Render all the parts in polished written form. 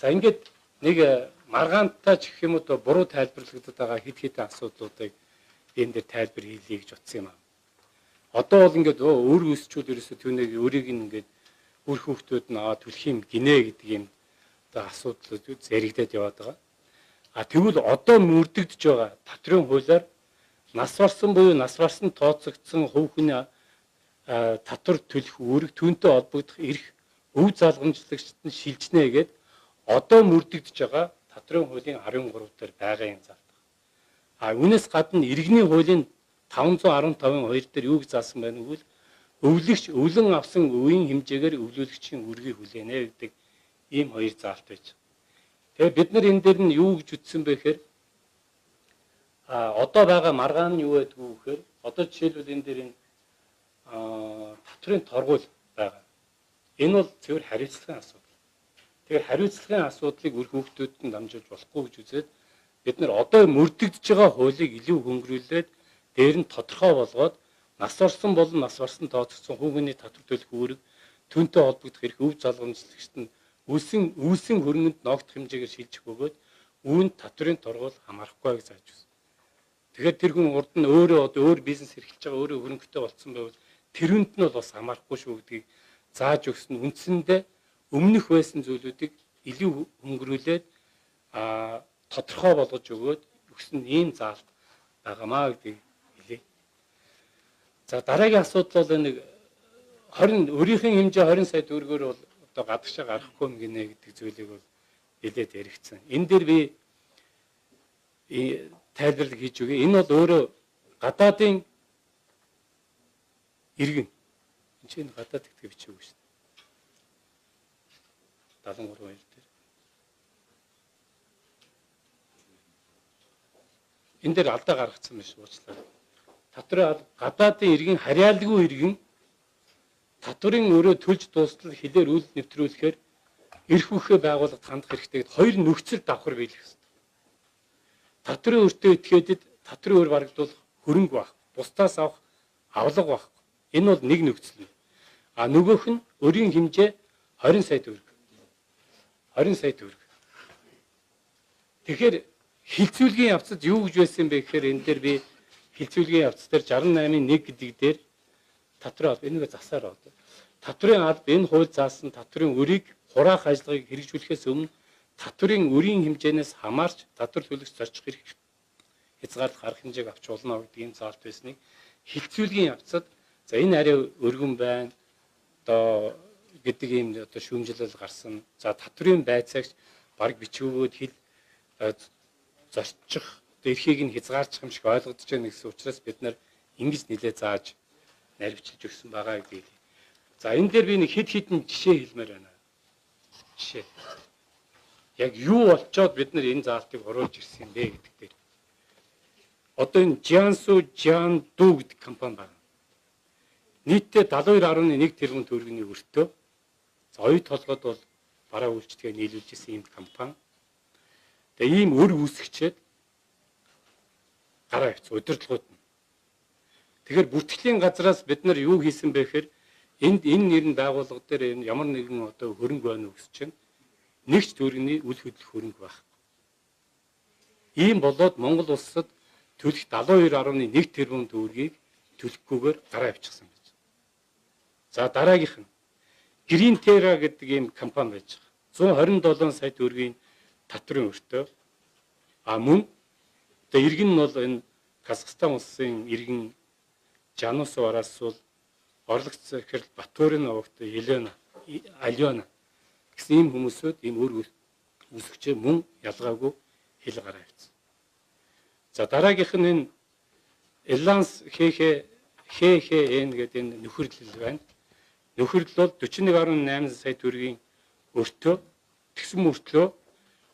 За ингээд нэг маргаантай ч гэх юм уу буруу тайлбарлагдаад байгаа хэд хэдэн асуудлуудыг энэ дээр тайлбар хийлье гэж утсан юм аа. Одоо бол ингээд өөр өсчүүд ерөөсөө түүнийг өөрийг ингээд үр хүүхдүүд нь төлөх юм гинэ гэдэг юм одоо асуудлууд зэрэгдээд яваад байгаа. А тэгвэл одоо мөрдөгдөж байгаа татрын хуулиар нас барсан буюу нас барсан тооцогдсон хувь хүний татвар төлөх үүрэг түүнтэй холбогдох эрх өв залгамжлагчид нь шилжнэ гэдэг одоо мөрдөгдөж байгаа татрын хуулийн 13 дээр байгаа юм заалдаг. А үүнээс гадна иргэний хуулийн 515-2 дээр юу гэж заасан байна вэ? Өвлөгч өвлөн авсан өвийн хэмжээгээр өвлүүлэгчийн үргийг хүлээнэ гэдэг ийм хоёр заалт байж. Тэгээ бид нар энэ дээр нь юу гэж үтсэн бэ гэхээр одоо байгаа маргаан нь юу байдг вэ гэхээр одоо жишээлбэл энэ дээр энэ татрын торгуул байгаа. Энэ бол зөвхөн хариуцлагын асуудал. Тэгэхээр хариуцлагын асуудлыг үр хүүхдүүдэд нь дамжуулж болохгүй гэж үзээд бид нар одоо мөрдөгдөж байгаа хуулийг илүү хөнгөрүүлээд дээр нь тодорхой болгоод нас орсон болон нас барсан тооцогдсон хүүхний татвар төлөх үүрэг түүнтэй холбогдох эрх өв залгамжлагчид нь үүсийн хөрөнгөнд ногдох хэмжээгээр шилжих бөгөөд үүнд татрын торгуул хамаарахгүй гэж зааж байна. Тэгэхээр тэр хүн урд нь өөр бизнес эрхэлж байгаа өөрөө хөрөнгөтэй болцсон байвал тэрүүнд нь бол бас хамаарахгүй шүү гэдгийг зааж өгсөн үндсэндээ өмнөх байсан зүйлүүдийг илүү хөнгөрүүлээд тодорхой болгож өгөөд өгсөн ийм заалт байгаамаа гэдгийг хэлье. За дараагийн асуудал бол нэг 20 өөрийнх нь хэмжээ 20 сая төгрөгөөр бол одоо гадагшаа гарахгүй юм гинэ гэдэг зүйлийг бол хэлээд яригдсан. Энэ дээр би тайлбарлал хийж өгье. Энэ бол өөрөө гадаадын иргэн. Энд чинь гадаад гэдэг бичээгүй шүү дээ. 73 баяр дээр. Энэ дээр алдаа гаргацсан биш уучлаарай. Татрын гадаадын иргэн харьяалгүй иргэн татврын өөрөө төлж дуустал хилээр үйл нэвтрүүлэхээр эрх бүхээ байгууллагад хандах хэрэгтэй гэдэг хоёр нөхцөл давхар биелэх хэрэгтэй. Татрын өртөө этгээдэд татрын өр барагдвал хөрөнгө байх, бусдаас авах авлага байх. Энэ бол нэг нөхцөл. А нөгөөх нь өрийн хэмжээ 20 сая төгрөг. 20 сая төгрөг. Тэгэхээр хилцүүлгийн явцад юу гэж байсан бэ гэхээр энэ дээр би хилцүүлгийн явц дээр 68-ын 1 гэдэг дээр татрын алба энийг засаар авдаг. Татрын алба энэ хууль заасан татрын өрийг хураах ажиллагааг хэрэгжүүлэхээс өмнө татрын өрийн хэмжээнээс хамаарч татвар төлөх зорчих эрх хязгаарлалт гарах хэмжээг авч болно гэдэг ийм заалт байсныг хилцүүлгийн явцад за энэ арай өргөн байна. Одоо гэдэг ийм одоо шүүмжлэл гарсан. За татрын байцаагч баг бичгүүгөөд хил зорчих эрхийг нь хязгаарчих юм шиг ойлгогдож байна гэсэн учраас бид нар ингэж нэлээд зааж нарвчилж өгсөн байгаа гэдэг. За энэ дээр би нэг хэд хэдэн жишээ хэлмээр байна. Жишээ. Яг юу болчоод бид нар энэ заалтыг оруулж ирсэн юм бэ гэдэг дээр. Одоо энэ Jiangsu Jiangdu гэдэг компани байна. Нийтдээ 72.1 тэрбум төгрөгийн өртөө. За оюут толгойд бол бараа үйлчлэгээ нийлүүлж ирсэн ийм компани. Тэгээ ийм өр үүсгчээд гараа явц удирдлагууд нь. Тэгэхээр бүртгэлийн газраас бид нар юу хийсэн бэ гэхээр энэ нэрн байгууллага дээр ямар нэгэн одоо хөрөнгө байна уу гэж чинь нэгч төгрөгийн үл хөдлөх хөрөнгө байх. Ийм болоод Монгол улсад төлөх 72.1 тэрбум төгрөгийг төлөхгүйгээр гараа явчихсан гэж. За дараагийнх нь Green Terra гэдэг ийм компани байж байгаа. 127 сая төгрөгийн татрын өртөө. А мөн одоо иргэн нь бол энэ Казахстан улсын иргэн Жанус Варасул орлогч захирал Батөрийн овогт Алена гэсэн ийм хүмүүсүүд ийм өр үсгчээ мөн ялгаагүй хил гараа явуулсан. За дараагийнх нь энэ Эланс ХХН гэдэг энэ нөхөрлөл байна. Нөхөрлөл бол 41.8 сая төгрөгийн өртөө тэгсэн мөртлөө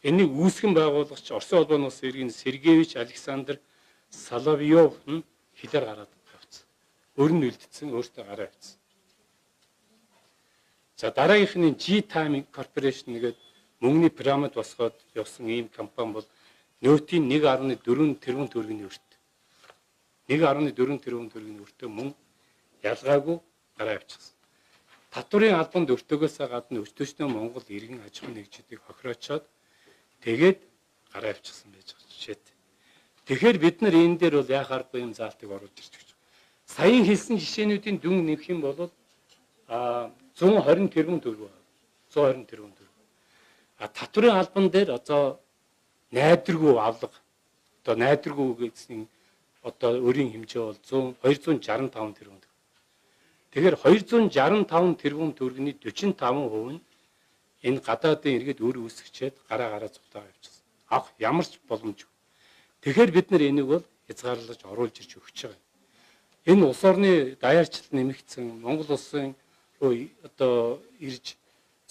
энийг үүсгэн байгуулагч Оросын улбаны улс иргэн Сергеевич Александр Соловьев нь хилээр гараад явцсан. Өр нь үлдсэн өөртөө гараа явцсан. За дараагийнх нь G-Time Corporation гэдэг мөнгөний пирамид босгоод явсан ийм компани бол нөөтийн 1.4 тэрбум төгрөгийн өрт. 1.4 тэрбум төгрөгийн өртөө мөн ялгаагүй гараа явчихсан. татврын албанд өртөөгөөсөө гадна өчтөчнөө Монгол иргэн аж ахуйн нэгжүүдийг хохироочоод тэгээд гараа авчихсан байж байгаа жишээтэй. Тэгэхээр бид нар энэ дээр бол яхааргүй юм заалтыг оруулж ирж гэж. Саяын хэлсэн жишээнүүдийн дүн нэмэх юм бол 120 тэрбум төгрөг. 120 тэрбум төгрөг. Татврын албан дээр одоо найдваргүй авлага одоо найдваргүй гэсэн одоо өрийн хэмжээ бол 265 тэрбум төгрөг. Тэгэхээр 265 тэрбум төгрөгийн 45% нь энэ гадаадын иргэд өр үүсгчээд гараа цугтаа явуулчихсан. Авах ямар ч боломжгүй. Тэгэхээр бид нар энийг бол хязгаарлаж оруулж ирж өгч байгаа. Энэ улс орны даяарчлал нэмэгдсэн Монгол улсын руу одоо ирж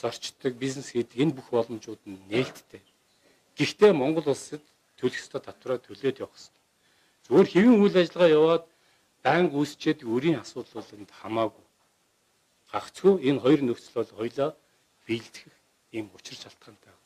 зорчдог бизнес хийдэг энэ бүх боломжууд нь нээлттэй. Гэхдээ Монгол улсад төлөх ёстой татвараа төлөөд явах ёстой. Зүгээр хэвийн үйл ажиллагаа яваад байнга үүсчээд өрийн асуудал бол энд хамаагүй. Гагцгүй энэ хоёр нөхцөл бол хоёлаа биелдэх ийм учир шалтгаантай.